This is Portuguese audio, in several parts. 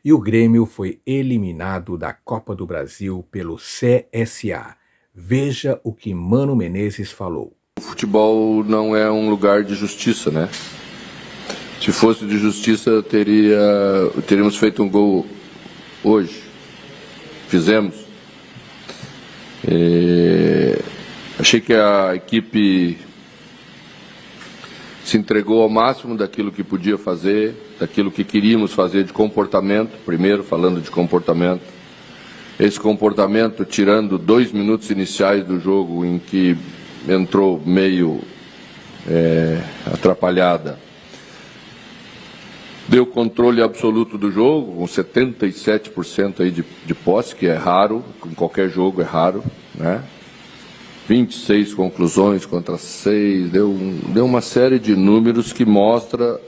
e o Grêmio foi eliminado da Copa do Brasil pelo CSA. Veja o que Mano Menezes falou. O futebol não é um lugar de justiça, né? Se fosse de justiça, teríamos feito um gol hoje. Fizemos. Achei que a equipe se entregou ao máximo daquilo que podia fazer, daquilo que queríamos fazer de comportamento, primeiro falando de comportamento. Esse comportamento, tirando 2 minutos iniciais do jogo em que entrou meio atrapalhada, deu controle absoluto do jogo, com 77% aí de posse, que é raro, em qualquer jogo é raro, né? 26 conclusões contra 6, deu uma série de números que mostra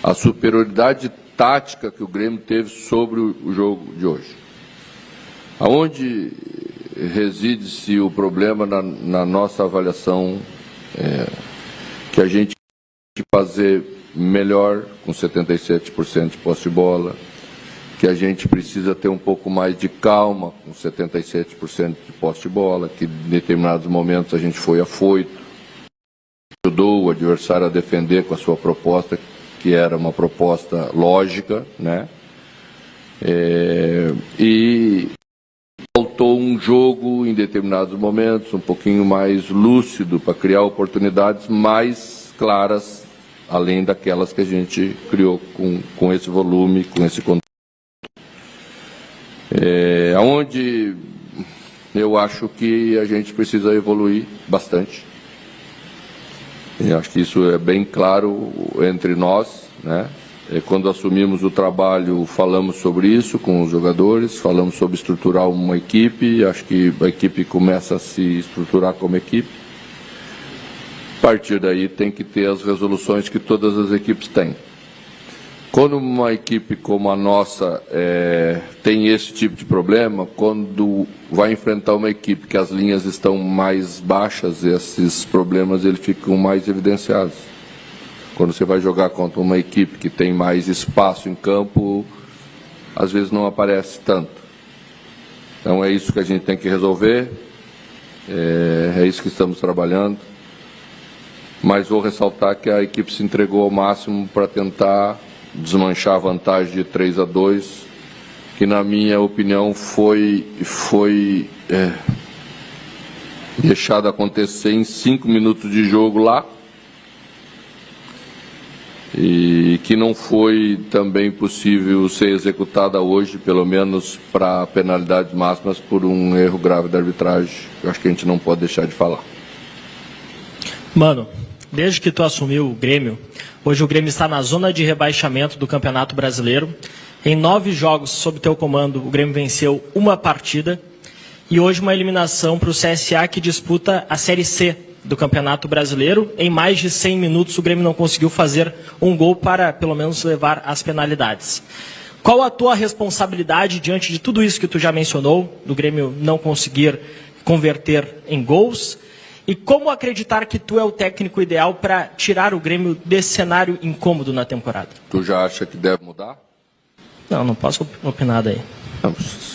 a superioridade tática que o Grêmio teve sobre o jogo de hoje. Aonde reside-se o problema na nossa avaliação, que a gente tem que fazer melhor com 77% de posse de bola, que a gente precisa ter um pouco mais de calma com 77% de posse de bola, que em determinados momentos a gente foi afoito, ajudou o adversário a defender com a sua proposta, que era uma proposta lógica, né? E faltou um jogo em determinados momentos um pouquinho mais lúcido para criar oportunidades mais claras, além daquelas que a gente criou com esse volume, com esse conteúdo. Onde eu acho que a gente precisa evoluir bastante. Eu acho que isso é bem claro entre nós, né? Quando assumimos o trabalho, falamos sobre isso com os jogadores, falamos sobre estruturar uma equipe, acho que a equipe começa a se estruturar como equipe. A partir daí tem que ter as resoluções que todas as equipes têm. Quando uma equipe como a nossa tem esse tipo de problema, quando vai enfrentar uma equipe que as linhas estão mais baixas, esses problemas eles ficam mais evidenciados. Quando você vai jogar contra uma equipe que tem mais espaço em campo, às vezes não aparece tanto. Então é isso que a gente tem que resolver, é isso que estamos trabalhando. Mas vou ressaltar que a equipe se entregou ao máximo para tentar desmanchar a vantagem de 3-2, que na minha opinião foi deixado acontecer em 5 minutos de jogo lá, e que não foi também possível ser executada hoje, pelo menos para penalidades máximas, por um erro grave da arbitragem. Eu acho que a gente não pode deixar de falar. Mano, desde que tu assumiu o Grêmio, hoje o Grêmio está na zona de rebaixamento do Campeonato Brasileiro. Em 9 jogos sob teu comando, o Grêmio venceu 1 partida. E hoje uma eliminação para o CSA, que disputa a Série C do Campeonato Brasileiro. Em mais de 100 minutos, o Grêmio não conseguiu fazer um gol para, pelo menos, levar as penalidades. Qual a tua responsabilidade diante de tudo isso que tu já mencionou, do Grêmio não conseguir converter em gols? E como acreditar que tu é o técnico ideal para tirar o Grêmio desse cenário incômodo na temporada? Tu já acha que deve mudar? Não posso opinar daí.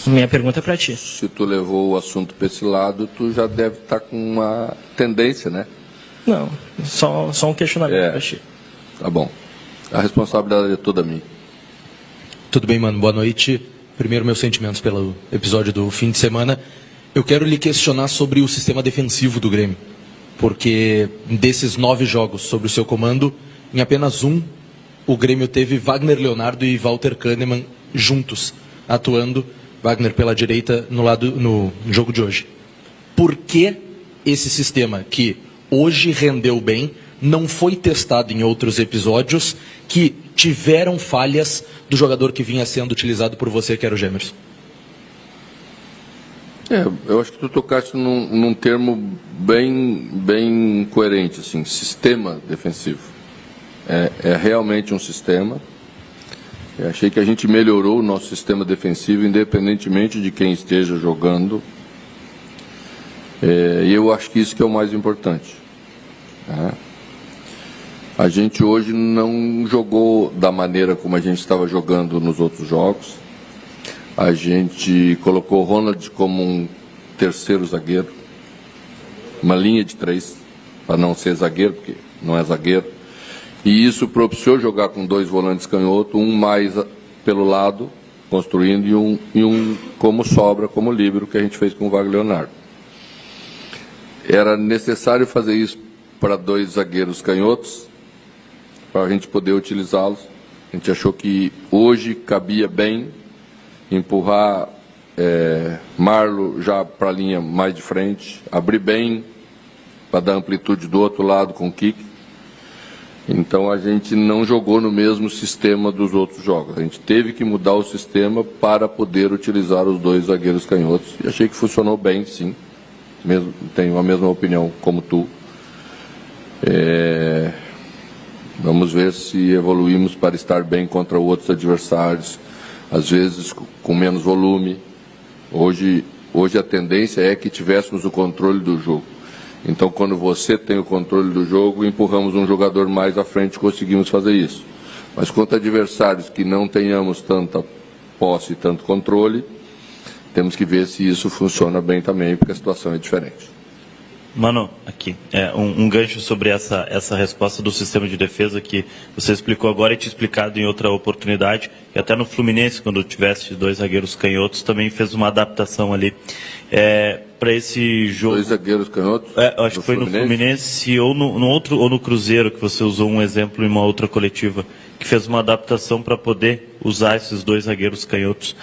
Minha pergunta é para ti. Se tu levou o assunto para esse lado, tu já deve estar com uma tendência, né? Não, só um questionamento para ti. Tá bom. A responsabilidade é toda minha. Tudo bem, mano. Boa noite. Primeiro, meus sentimentos pelo episódio do fim de semana. Eu quero lhe questionar sobre o sistema defensivo do Grêmio. Porque desses 9 jogos sob o seu comando, em apenas um, o Grêmio teve Wagner Leonardo e Walter Kahneman juntos, atuando, Wagner pela direita no jogo de hoje. Por que esse sistema, que hoje rendeu bem, não foi testado em outros episódios que tiveram falhas do jogador que vinha sendo utilizado por você, que era o Gemerson? Eu acho que tu tocaste num termo bem coerente, assim, sistema defensivo. É realmente um sistema. Eu achei que a gente melhorou o nosso sistema defensivo, independentemente de quem esteja jogando. E eu acho que isso que é o mais importante. A gente hoje não jogou da maneira como a gente estava jogando nos outros jogos. A gente colocou o Ronald como um terceiro zagueiro, uma linha de 3, para não ser zagueiro, porque não é zagueiro. E isso propiciou jogar com 2 volantes canhoto, um mais pelo lado, construindo, e um como sobra, como líbero, que a gente fez com o Wagner Leonardo. Era necessário fazer isso para 2 zagueiros canhotos, para a gente poder utilizá-los. A gente achou que hoje cabia bem empurrar Marlo já para a linha mais de frente, abrir bem para dar amplitude do outro lado com o kick. Então a gente não jogou no mesmo sistema dos outros jogos. A gente teve que mudar o sistema para poder utilizar os 2 zagueiros canhotos. E achei que funcionou bem, sim. Mesmo, tenho a mesma opinião como tu. Vamos ver se evoluímos para estar bem contra outros adversários, às vezes com menos volume. Hoje a tendência é que tivéssemos o controle do jogo. Então, quando você tem o controle do jogo, empurramos um jogador mais à frente, conseguimos fazer isso. Mas contra adversários que não tenhamos tanta posse e tanto controle, temos que ver se isso funciona bem também, porque a situação é diferente. Mano, aqui, um gancho sobre essa resposta do sistema de defesa que você explicou agora e tinha explicado em outra oportunidade, e até no Fluminense, quando tivesse 2 zagueiros canhotos, também fez uma adaptação ali para esse jogo. 2 zagueiros canhotos? Acho que foi no Fluminense ou no outro, ou no Cruzeiro, que você usou um exemplo em uma outra coletiva, que fez uma adaptação para poder usar esses 2 zagueiros canhotos.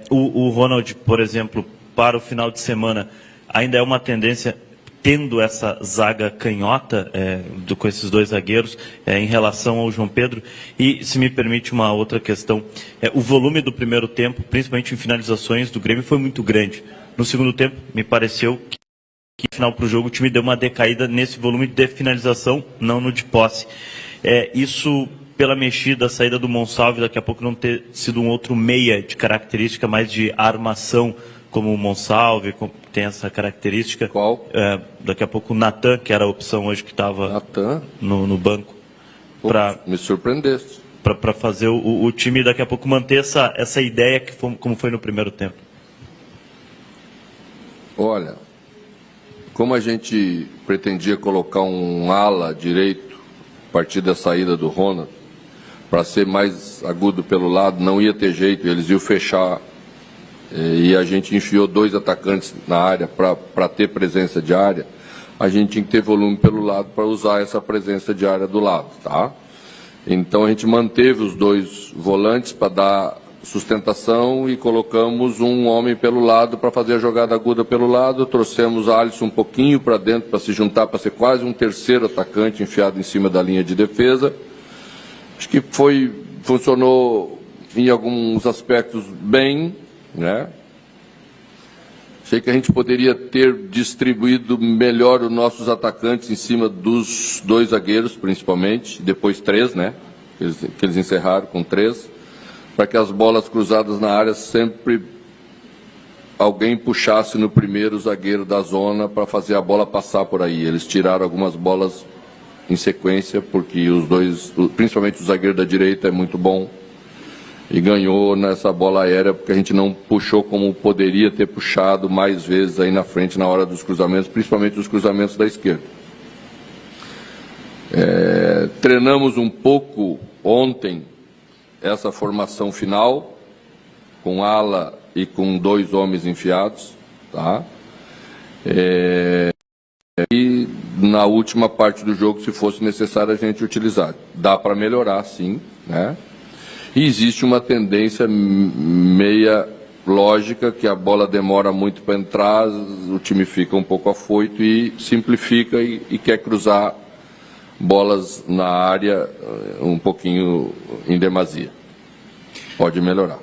O Ronald, por exemplo, para o final de semana, ainda é uma tendência, tendo essa zaga canhota com esses 2 zagueiros em relação ao João Pedro. E, se me permite uma outra questão, o volume do primeiro tempo, principalmente em finalizações do Grêmio, foi muito grande. No segundo tempo, me pareceu que no final para o jogo o time deu uma decaída nesse volume de finalização, não no de posse. Isso pela mexida, a saída do Monsalve, daqui a pouco não ter sido um outro meia de característica mais de armação, como o Monsalve, tem essa característica. Qual? Daqui a pouco o Natan, que era a opção hoje que estava no banco. Me surpreendeste. Para fazer o time daqui a pouco manter essa ideia como foi no primeiro tempo. Olha, como a gente pretendia colocar um ala direito a partir da saída do Ronald, para ser mais agudo pelo lado, não ia ter jeito, eles iam fechar. E a gente enfiou 2 atacantes na área para ter presença de área. A gente tinha que ter volume pelo lado para usar essa presença de área do lado, tá? Então a gente manteve os 2 volantes para dar sustentação e colocamos um homem pelo lado para fazer a jogada aguda pelo lado. Trouxemos a Alisson um pouquinho para dentro para se juntar, para ser quase um terceiro atacante enfiado em cima da linha de defesa. Acho que funcionou em alguns aspectos bem, né? Achei que a gente poderia ter distribuído melhor os nossos atacantes em cima dos 2 zagueiros, principalmente, depois 3, né? Que eles encerraram com 3, para que as bolas cruzadas na área sempre alguém puxasse no primeiro zagueiro da zona para fazer a bola passar por aí. Eles tiraram algumas bolas em sequência, porque os 2, principalmente o zagueiro da direita, é muito bom. E ganhou nessa bola aérea, porque a gente não puxou como poderia ter puxado mais vezes aí na frente na hora dos cruzamentos, principalmente os cruzamentos da esquerda. Treinamos um pouco ontem essa formação final, com ala e com 2 homens enfiados, tá? E na última parte do jogo, se fosse necessário, a gente utilizar. Dá para melhorar, sim, né? E existe uma tendência meia lógica, que a bola demora muito para entrar, o time fica um pouco afoito e simplifica e quer cruzar bolas na área um pouquinho em demasia. Pode melhorar.